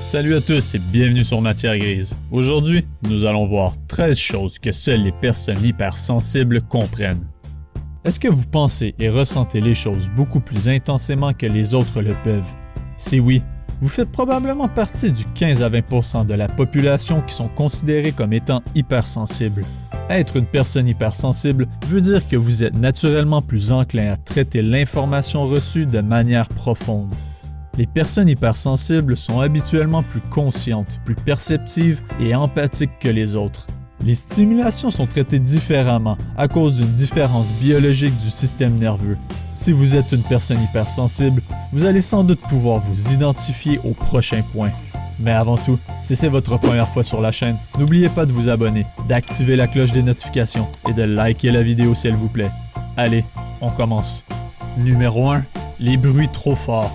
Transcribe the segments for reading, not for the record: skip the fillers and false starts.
Salut à tous et bienvenue sur Matière Grise. Aujourd'hui, nous allons voir 13 choses que seules les personnes hypersensibles comprennent. Est-ce que vous pensez et ressentez les choses beaucoup plus intensément que les autres le peuvent? Si oui, vous faites probablement partie du 15 à 20% de la population qui sont considérés comme étant hypersensibles. Être une personne hypersensible veut dire que vous êtes naturellement plus enclin à traiter l'information reçue de manière profonde. Les personnes hypersensibles sont habituellement plus conscientes, plus perceptives et empathiques que les autres. Les stimulations sont traitées différemment à cause d'une différence biologique du système nerveux. Si vous êtes une personne hypersensible, vous allez sans doute pouvoir vous identifier au prochain point. Mais avant tout, si c'est votre première fois sur la chaîne, n'oubliez pas de vous abonner, d'activer la cloche des notifications et de liker la vidéo s'il vous plaît. Allez, on commence. Numéro 1. Les bruits trop forts.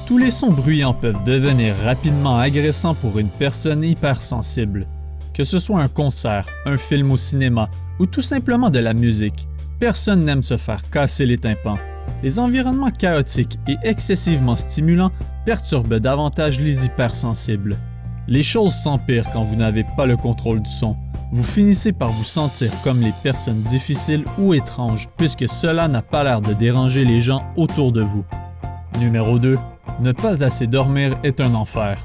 Tous les sons bruyants peuvent devenir rapidement agressants pour une personne hypersensible. Que ce soit un concert, un film au cinéma ou tout simplement de la musique, personne n'aime se faire casser les tympans. Les environnements chaotiques et excessivement stimulants perturbent davantage les hypersensibles. Les choses s'empirent quand vous n'avez pas le contrôle du son. Vous finissez par vous sentir comme les personnes difficiles ou étranges puisque cela n'a pas l'air de déranger les gens autour de vous. Numéro 2. Ne pas assez dormir est un enfer.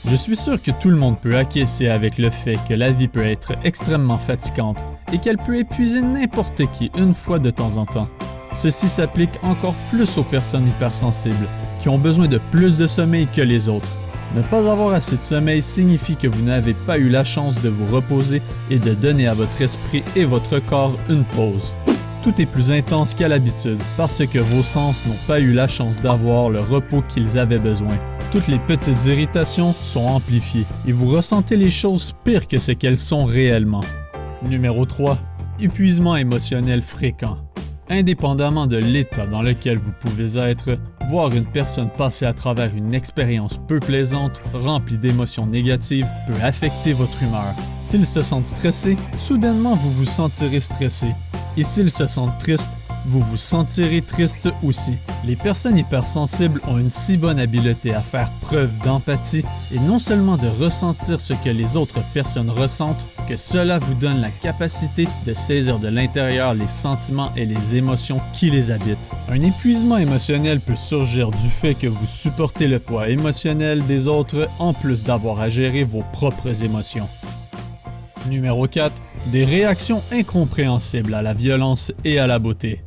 Je suis sûr que tout le monde peut acquiescer avec le fait que la vie peut être extrêmement fatigante et qu'elle peut épuiser n'importe qui une fois de temps en temps. Ceci s'applique encore plus aux personnes hypersensibles qui ont besoin de plus de sommeil que les autres. Ne pas avoir assez de sommeil signifie que vous n'avez pas eu la chance de vous reposer et de donner à votre esprit et votre corps une pause. Tout est plus intense qu'à l'habitude parce que vos sens n'ont pas eu la chance d'avoir le repos qu'ils avaient besoin. Toutes les petites irritations sont amplifiées et vous ressentez les choses pires que ce qu'elles sont réellement. Numéro 3. Épuisement émotionnel fréquent. Indépendamment de l'état dans lequel vous pouvez être, voir une personne passer à travers une expérience peu plaisante, remplie d'émotions négatives, peut affecter votre humeur. S'ils se sentent stressés, soudainement vous vous sentirez stressé. Et s'ils se sentent tristes, vous vous sentirez triste aussi. Les personnes hypersensibles ont une si bonne habileté à faire preuve d'empathie et non seulement de ressentir ce que les autres personnes ressentent, que cela vous donne la capacité de saisir de l'intérieur les sentiments et les émotions qui les habitent. Un épuisement émotionnel peut surgir du fait que vous supportez le poids émotionnel des autres en plus d'avoir à gérer vos propres émotions. Numéro 4. Des réactions incompréhensibles à la violence et à la beauté.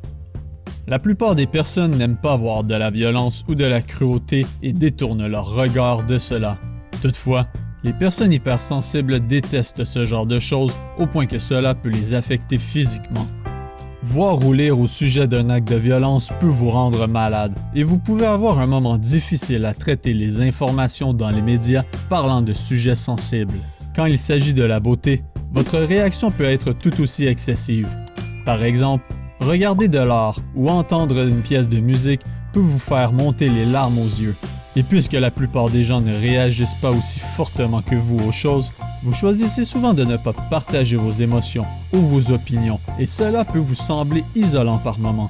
La plupart des personnes n'aiment pas voir de la violence ou de la cruauté et détournent leur regard de cela. Toutefois, les personnes hypersensibles détestent ce genre de choses au point que cela peut les affecter physiquement. Voir ou lire au sujet d'un acte de violence peut vous rendre malade et vous pouvez avoir un moment difficile à traiter les informations dans les médias parlant de sujets sensibles. Quand il s'agit de la beauté, votre réaction peut être tout aussi excessive. Par exemple, regarder de l'art ou entendre une pièce de musique peut vous faire monter les larmes aux yeux. Et puisque la plupart des gens ne réagissent pas aussi fortement que vous aux choses, vous choisissez souvent de ne pas partager vos émotions ou vos opinions, et cela peut vous sembler isolant par moments.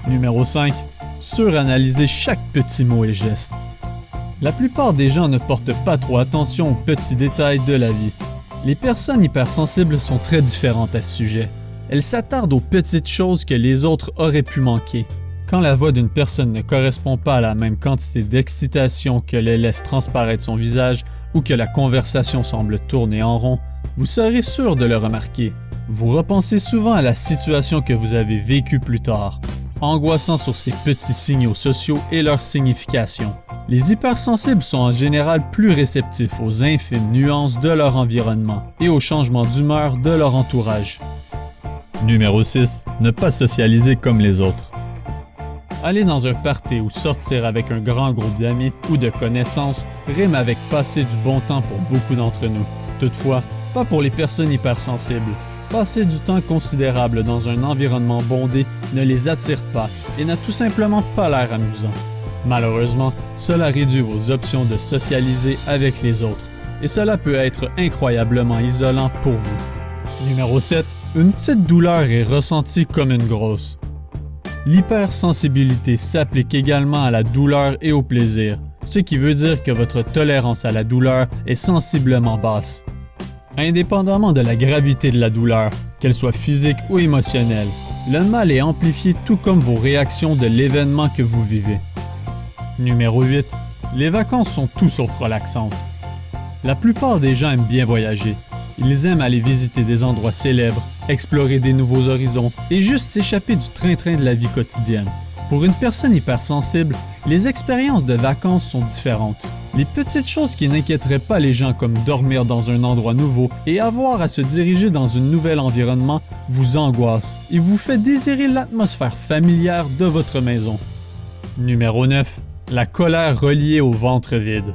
Numéro 5. Suranalyser chaque petit mot et geste. La plupart des gens ne portent pas trop attention aux petits détails de la vie. Les personnes hypersensibles sont très différentes à ce sujet. Elles s'attardent aux petites choses que les autres auraient pu manquer. Quand la voix d'une personne ne correspond pas à la même quantité d'excitation que les laisse transparaître son visage ou que la conversation semble tourner en rond, vous serez sûr de le remarquer. Vous repensez souvent à la situation que vous avez vécue plus tard, angoissant sur ces petits signaux sociaux et leur signification. Les hypersensibles sont en général plus réceptifs aux infimes nuances de leur environnement et aux changements d'humeur de leur entourage. Numéro 6. Ne pas socialiser comme les autres. Aller dans un party ou sortir avec un grand groupe d'amis ou de connaissances rime avec passer du bon temps pour beaucoup d'entre nous. Toutefois, pas pour les personnes hypersensibles. Passer du temps considérable dans un environnement bondé ne les attire pas et n'a tout simplement pas l'air amusant. Malheureusement, cela réduit vos options de socialiser avec les autres et cela peut être incroyablement isolant pour vous. Numéro 7. Une petite douleur est ressentie comme une grosse. L'hypersensibilité s'applique également à la douleur et au plaisir. ce qui veut dire que votre tolérance à la douleur est sensiblement basse. Indépendamment de la gravité de la douleur, qu'elle soit physique ou émotionnelle, le mal est amplifié tout comme vos réactions de l'événement que vous vivez. Numéro 8. Les vacances sont tout sauf relaxantes. La plupart des gens aiment bien voyager. Ils aiment aller visiter des endroits célèbres, explorer des nouveaux horizons et juste s'échapper du train-train de la vie quotidienne. Pour une personne hypersensible, les expériences de vacances sont différentes. Les petites choses qui n'inquiéteraient pas les gens comme dormir dans un endroit nouveau et avoir à se diriger dans un nouvel environnement vous angoissent et vous fait désirer l'atmosphère familière de votre maison. Numéro 9. La colère reliée au ventre vide.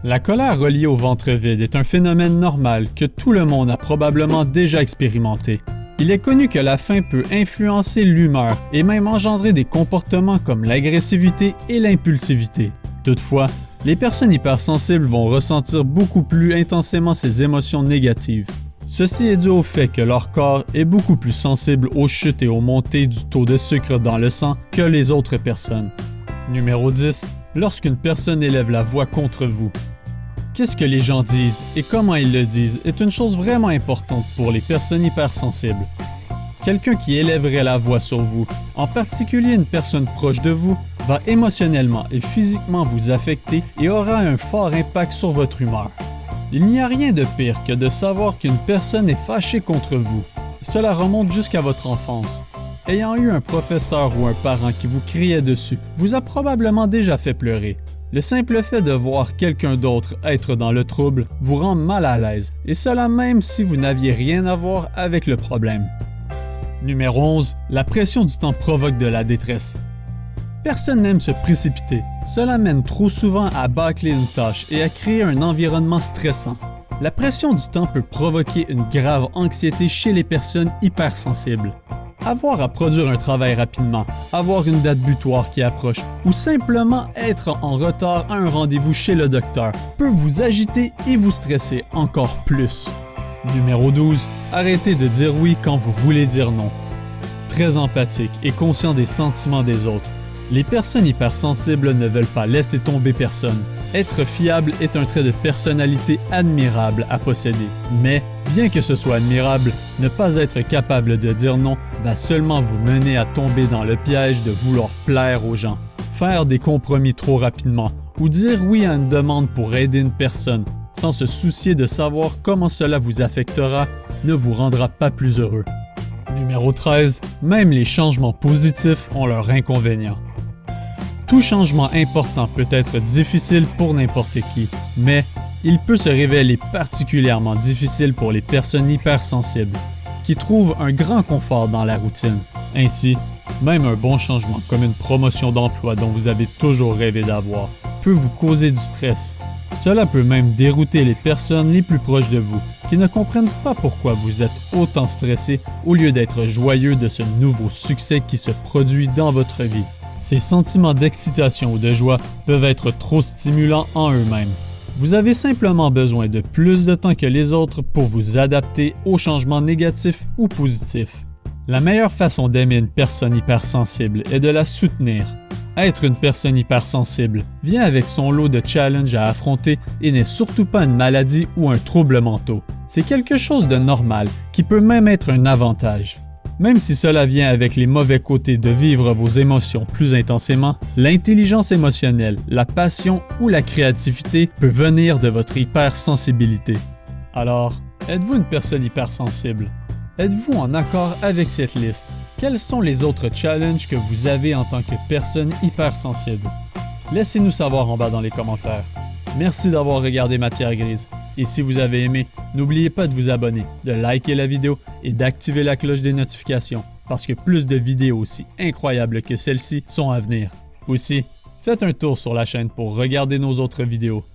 La colère reliée au ventre vide est un phénomène normal que tout le monde a probablement déjà expérimenté. Il est connu que la faim peut influencer l'humeur et même engendrer des comportements comme l'agressivité et l'impulsivité. Toutefois, les personnes hypersensibles vont ressentir beaucoup plus intensément ces émotions négatives. Ceci est dû au fait que leur corps est beaucoup plus sensible aux chutes et aux montées du taux de sucre dans le sang que les autres personnes. Numéro 10. Lorsqu'une personne élève la voix contre vous. Qu'est-ce que les gens disent et comment ils le disent est une chose vraiment importante pour les personnes hypersensibles. Quelqu'un qui élèverait la voix sur vous, en particulier une personne proche de vous, va émotionnellement et physiquement vous affecter et aura un fort impact sur votre humeur. Il n'y a rien de pire que de savoir qu'une personne est fâchée contre vous. Cela remonte jusqu'à votre enfance. Ayant eu un professeur ou un parent qui vous criait dessus vous a probablement déjà fait pleurer. Le simple fait de voir quelqu'un d'autre être dans le trouble vous rend mal à l'aise, et cela même si vous n'aviez rien à voir avec le problème. Numéro 11. La pression du temps provoque de la détresse. Personne n'aime se précipiter. Cela mène trop souvent à bâcler une tâche et à créer un environnement stressant. La pression du temps peut provoquer une grave anxiété chez les personnes hypersensibles. Avoir à produire un travail rapidement, avoir une date butoir qui approche ou simplement être en retard à un rendez-vous chez le docteur peut vous agiter et vous stresser encore plus. Numéro 12. Arrêtez de dire oui quand vous voulez dire non. Très empathique et conscient des sentiments des autres, les personnes hypersensibles ne veulent pas laisser tomber personne. Être fiable est un trait de personnalité admirable à posséder. Mais, bien que ce soit admirable, ne pas être capable de dire non va seulement vous mener à tomber dans le piège de vouloir plaire aux gens. Faire des compromis trop rapidement ou dire oui à une demande pour aider une personne sans se soucier de savoir comment cela vous affectera ne vous rendra pas plus heureux. Numéro 13. Même les changements positifs ont leurs inconvénients. Tout changement important peut être difficile pour n'importe qui, mais il peut se révéler particulièrement difficile pour les personnes hypersensibles, qui trouvent un grand confort dans la routine. Ainsi, même un bon changement comme une promotion d'emploi dont vous avez toujours rêvé d'avoir peut vous causer du stress. Cela peut même dérouter les personnes les plus proches de vous, qui ne comprennent pas pourquoi vous êtes autant stressé au lieu d'être joyeux de ce nouveau succès qui se produit dans votre vie. Ces sentiments d'excitation ou de joie peuvent être trop stimulants en eux-mêmes. Vous avez simplement besoin de plus de temps que les autres pour vous adapter aux changements négatifs ou positifs. La meilleure façon d'aimer une personne hypersensible est de la soutenir. Être une personne hypersensible vient avec son lot de challenges à affronter et n'est surtout pas une maladie ou un trouble mental. C'est quelque chose de normal qui peut même être un avantage. Même si cela vient avec les mauvais côtés de vivre vos émotions plus intensément, l'intelligence émotionnelle, la passion ou la créativité peut venir de votre hypersensibilité. Alors, êtes-vous une personne hypersensible? Êtes-vous en accord avec cette liste? Quels sont les autres challenges que vous avez en tant que personne hypersensible? Laissez-nous savoir en bas dans les commentaires. Merci d'avoir regardé Matière Grise. Et si vous avez aimé, n'oubliez pas de vous abonner, de liker la vidéo et d'activer la cloche des notifications, parce que plus de vidéos aussi incroyables que celle-ci sont à venir. Aussi, faites un tour sur la chaîne pour regarder nos autres vidéos.